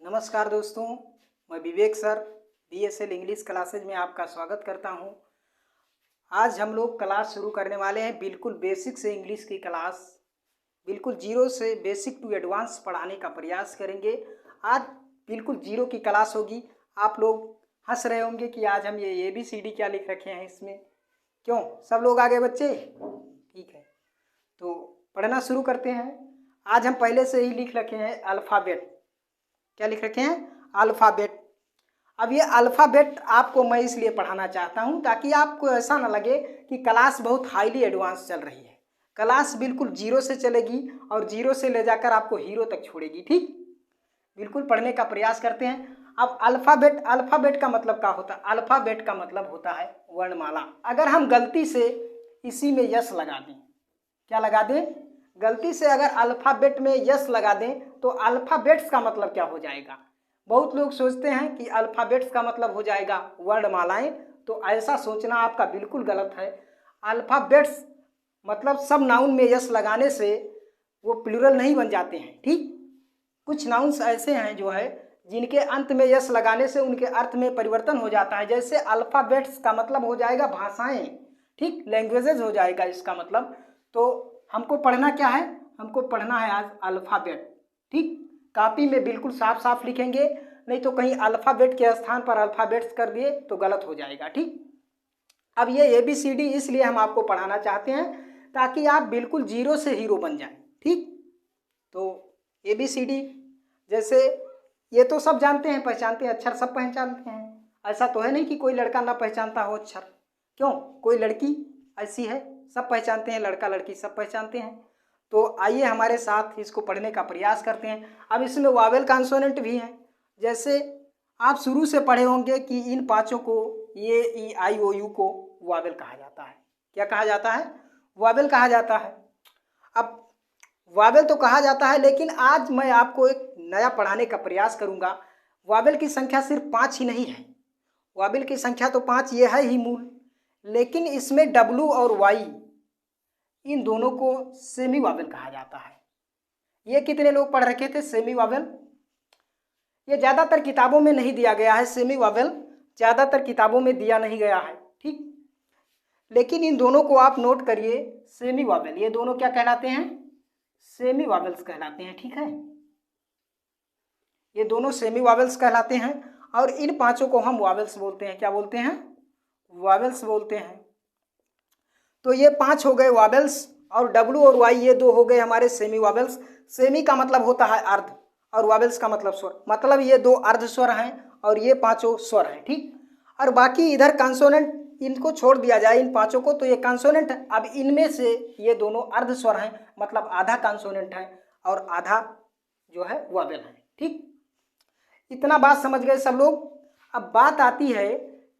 नमस्कार दोस्तों, मैं विवेक सर बीएसएल इंग्लिश क्लासेज में आपका स्वागत करता हूं। आज हम लोग क्लास शुरू करने वाले हैं बिल्कुल बेसिक से इंग्लिश की क्लास, बिल्कुल जीरो से बेसिक टू एडवांस पढ़ाने का प्रयास करेंगे। आज बिल्कुल जीरो की क्लास होगी। आप लोग हंस रहे होंगे कि आज हम ये ABCD क्या लिख रखे हैं इसमें। क्यों सब लोग आ गए बच्चे? ठीक है, तो पढ़ना शुरू करते हैं। आज हम पहले से ही लिख रखे हैं अल्फ़ाबेट। क्या लिख रखे हैं? अल्फ़ाबेट। अब ये अल्फ़ाबेट आपको मैं इसलिए पढ़ाना चाहता हूँ ताकि आपको ऐसा ना लगे कि क्लास बहुत हाईली एडवांस चल रही है। क्लास बिल्कुल जीरो से चलेगी और जीरो से ले जाकर आपको हीरो तक छोड़ेगी। ठीक, बिल्कुल पढ़ने का प्रयास करते हैं। अब अल्फ़ाबेट का मतलब क्या होता है? अल्फ़ाबेट का मतलब होता है वर्णमाला। अगर हम गलती से इसी में यस लगा दें, क्या लगा दें? गलती से अगर अल्फ़ाबेट में यस लगा दें तो अल्फ़ाबेट्स का मतलब क्या हो जाएगा? बहुत लोग सोचते हैं कि अल्फ़ाबेट्स का मतलब हो जाएगा वर्णमालाएं, तो ऐसा सोचना आपका बिल्कुल गलत है। अल्फ़ाबेट्स मतलब सब नाउन में यस लगाने से वो प्लूरल नहीं बन जाते हैं। ठीक, कुछ नाउन्स ऐसे हैं जो है जिनके अंत में यस लगाने से उनके अर्थ में परिवर्तन हो जाता है। जैसे अल्फ़ाबेट्स का मतलब हो जाएगा भाषाएं, ठीक, लैंग्वेजेज हो जाएगा इसका मतलब। तो हमको पढ़ना क्या है? हमको पढ़ना है आज अल्फ़ाबेट। ठीक, कॉपी में बिल्कुल साफ साफ लिखेंगे, नहीं तो कहीं अल्फ़ाबेट के स्थान पर अल्फ़ाबेट्स कर दिए तो गलत हो जाएगा। ठीक, अब ये ABCD इसलिए हम आपको पढ़ाना चाहते हैं ताकि आप बिल्कुल जीरो से हीरो बन जाएं। ठीक, तो ABCD जैसे ये तो सब जानते हैं, पहचानते हैं, अक्षर सब पहचानते हैं। ऐसा तो है नहीं कि कोई लड़का ना पहचानता हो अक्षर। क्यों? कोई लड़की ऐसी है, सब पहचानते हैं, लड़का लड़की सब पहचानते हैं। तो आइए हमारे साथ इसको पढ़ने का प्रयास करते हैं। अब इसमें वावेल कॉन्सोनेंट भी हैं। जैसे आप शुरू से पढ़े होंगे कि इन पांचों को, ये ई आई ओ यू को वावेल कहा जाता है। क्या कहा जाता है? वावेल कहा जाता है। अब वावेल तो कहा जाता है, लेकिन आज मैं आपको एक नया पढ़ाने का प्रयास करूंगा। वावेल की संख्या सिर्फ 5 ही नहीं है। वावेल की संख्या तो 5 ये है ही मूल, लेकिन इसमें W और Y इन दोनों को सेमी वावेल कहा जाता है। ये कितने लोग पढ़ रखे थे सेमी वावेल? ये ज़्यादातर किताबों में नहीं दिया गया है। सेमी वावेल ज़्यादातर किताबों में दिया नहीं गया है। ठीक, लेकिन इन दोनों को आप नोट करिए, सेमी वावेल। ये दोनों क्या कहलाते हैं? सेमी वावेल्स कहलाते हैं। ठीक है, ये दोनों सेमी वावेल्स कहलाते हैं और इन पांचों को हम वावेल्स बोलते हैं। क्या बोलते हैं? वावेल्स बोलते हैं। तो ये 5 हो गए वावेल्स और W और Y ये 2 हो गए हमारे सेमी वावेल्स। सेमी का मतलब होता है अर्ध और वावेल्स का मतलब स्वर, मतलब ये 2 अर्ध स्वर हैं और ये पांचों स्वर हैं। ठीक, और बाकी इधर कंसोनेंट, इनको छोड़ दिया जाए इन पांचों को, तो ये कंसोनेंट। अब इनमें से ये दोनों अर्ध स्वर हैं, मतलब आधा कंसोनेंट है और आधा जो है वावेल है। ठीक, इतना बात समझ गए सब लोग? अब बात आती है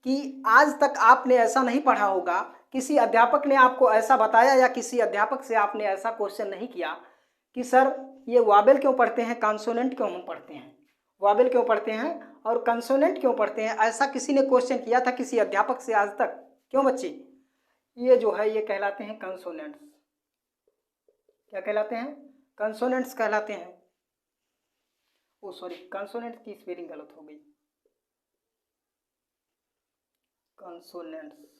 कि आज तक आपने ऐसा नहीं पढ़ा होगा, किसी अध्यापक ने आपको ऐसा बताया या किसी अध्यापक से आपने ऐसा क्वेश्चन नहीं किया कि सर ये वावेल क्यों पढ़ते हैं, कंसोनेंट क्यों हम पढ़ते हैं? वावेल क्यों पढ़ते हैं और कंसोनेंट क्यों पढ़ते हैं? ऐसा किसी ने क्वेश्चन किया था किसी अध्यापक से आज तक? क्यों बच्चे? ये जो है ये कहलाते हैं कंसोनेंट्स। क्या कहलाते हैं? कंसोनेंट्स कहलाते हैं। ओ सॉरी, कंसोनेंट्स की स्पेलिंग गलत हो गई। कंसोनेंट्स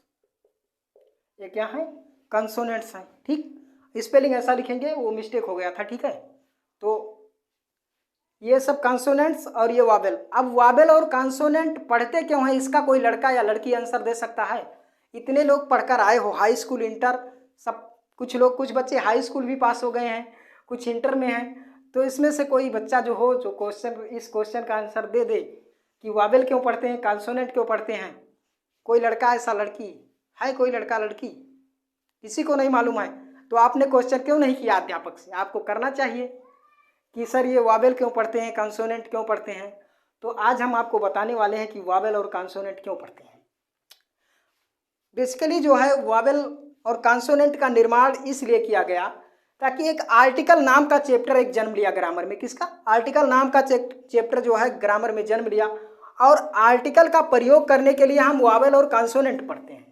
ये क्या है? कंसोनेंट्स हैं। ठीक, स्पेलिंग ऐसा लिखेंगे, वो मिस्टेक हो गया था। ठीक है, तो ये सब कंसोनेंट्स और ये वावेल। अब वावेल और कंसोनेंट पढ़ते क्यों हैं, इसका कोई लड़का या लड़की आंसर दे सकता है? इतने लोग पढ़कर आए हो, हाई स्कूल, इंटर, सब। कुछ लोग, कुछ बच्चे हाई स्कूल भी पास हो गए हैं, कुछ इंटर में हैं। तो इसमें से कोई बच्चा जो हो, जो क्वेश्चन, इस क्वेश्चन का आंसर दे दे कि वावेल क्यों पढ़ते हैं, कंसोनेंट क्यों पढ़ते हैं। कोई लड़का ऐसा, लड़की है? कोई लड़का लड़की किसी को नहीं मालूम है? तो आपने क्वेश्चन क्यों नहीं किया अध्यापक से? आपको करना चाहिए कि सर ये वावेल क्यों पढ़ते हैं, कंसोनेंट क्यों पढ़ते हैं। तो आज हम आपको बताने वाले हैं कि वावेल और कंसोनेंट क्यों पढ़ते हैं। बेसिकली जो है वावेल और कंसोनेंट का निर्माण इसलिए किया गया ताकि एक आर्टिकल नाम का चैप्टर एक जन्म लिया ग्रामर में। किसका? आर्टिकल नाम का चैप्टर जो है ग्रामर में जन्म लिया, और आर्टिकल का प्रयोग करने के लिए हम वावेल और कंसोनेंट पढ़ते हैं।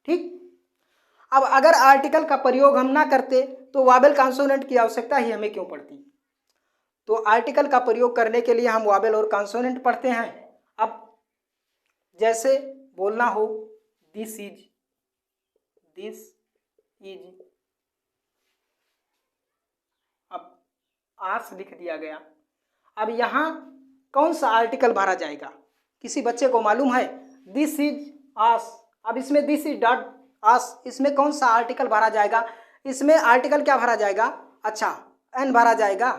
ठीक, अब अगर आर्टिकल का प्रयोग हम ना करते तो वावेल कंसोनेंट की आवश्यकता ही हमें क्यों पड़ती? तो आर्टिकल का प्रयोग करने के लिए हम वॉवेल और कॉन्सोनेंट पढ़ते हैं। अब जैसे बोलना हो दिस इज, अब आस लिख दिया गया। अब यहाँ कौन सा आर्टिकल भरा जाएगा? किसी बच्चे को मालूम है? दिस इज आस। अब इसमें दिस इज डॉट आस, इसमें कौन सा आर्टिकल भरा जाएगा? इसमें आर्टिकल क्या भरा जाएगा? अच्छा, एन भरा जाएगा।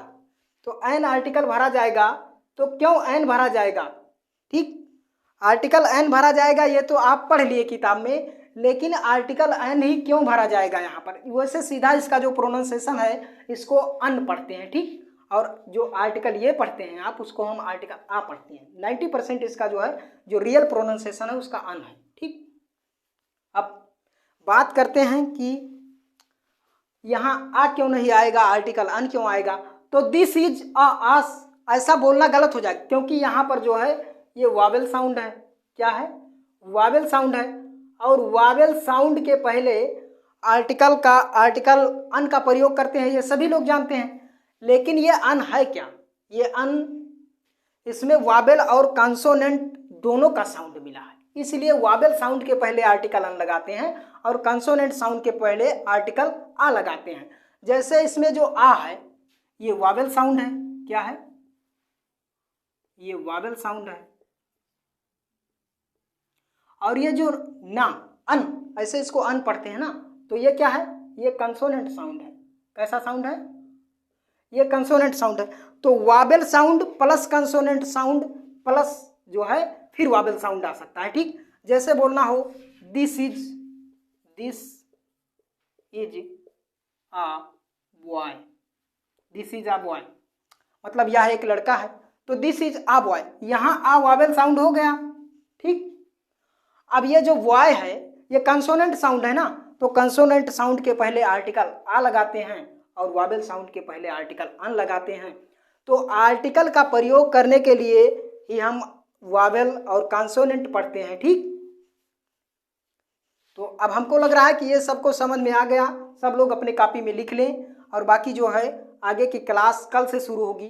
तो एन आर्टिकल भरा जाएगा। तो क्यों एन भरा जाएगा? ठीक, आर्टिकल एन भरा जाएगा, ये तो आप पढ़ लिए किताब में, लेकिन आर्टिकल एन ही क्यों भरा जाएगा यहाँ पर? वैसे सीधा इसका जो प्रोनाउंसिएशन है इसको अन पढ़ते हैं, ठीक, और जो आर्टिकल ये पढ़ते हैं आप, उसको हम आर्टिकल आ पढ़ते हैं। 90% इसका जो है, जो रियल प्रोनाउंसिएशन है उसका अन है, ठीक। अब बात करते हैं कि यहाँ आ क्यों नहीं आएगा, आर्टिकल अन क्यों आएगा? तो दिस इज आस ऐसा बोलना गलत हो जाएगा, क्योंकि यहाँ पर जो है ये वावेल साउंड है। क्या है? वावेल साउंड है, और वावेल साउंड के पहले आर्टिकल अन का प्रयोग करते हैं, ये सभी लोग जानते हैं। लेकिन ये अन है क्या? ये अन, इसमें वावेल और कॉन्सोनेंट दोनों का साउंड मिला है, इसलिए वावेल साउंड के पहले आर्टिकल अन लगाते हैं और कॉन्सोनेंट साउंड के पहले आर्टिकल आ लगाते हैं। जैसे इसमें जो आ है ये वावेल साउंड है। क्या है? ये वावेल साउंड है। और ये जो ना अन, ऐसे इसको अन पढ़ते हैं ना, तो ये क्या है? ये कंसोनेंट साउंड है। कैसा साउंड है? ये कंसोनेंट साउंड है। तो Wavell sound plus consonant sound plus जो है फिर वावेल साउंड आ सकता है, ठीक। जैसे बोलना हो this is uh boy, this is uh boy, मतलब यह एक लड़का है, तो दिस इज आ बॉय, यहाँ आ वावेल साउंड हो गया, ठीक। अब ये जो बॉय है ये कंसोनेंट साउंड है ना, तो कंसोनेंट साउंड के पहले आर्टिकल आ लगाते हैं और वावेल साउंड के पहले आर्टिकल अन लगाते हैं। तो आर्टिकल का प्रयोग करने के लिए ही हम वावेल और कंसोनेंट पढ़ते हैं, ठीक। तो अब हमको लग रहा है कि ये सबको समझ में आ गया। सब लोग अपने कॉपी में लिख लें, और बाकी जो है आगे की क्लास कल से शुरू होगी।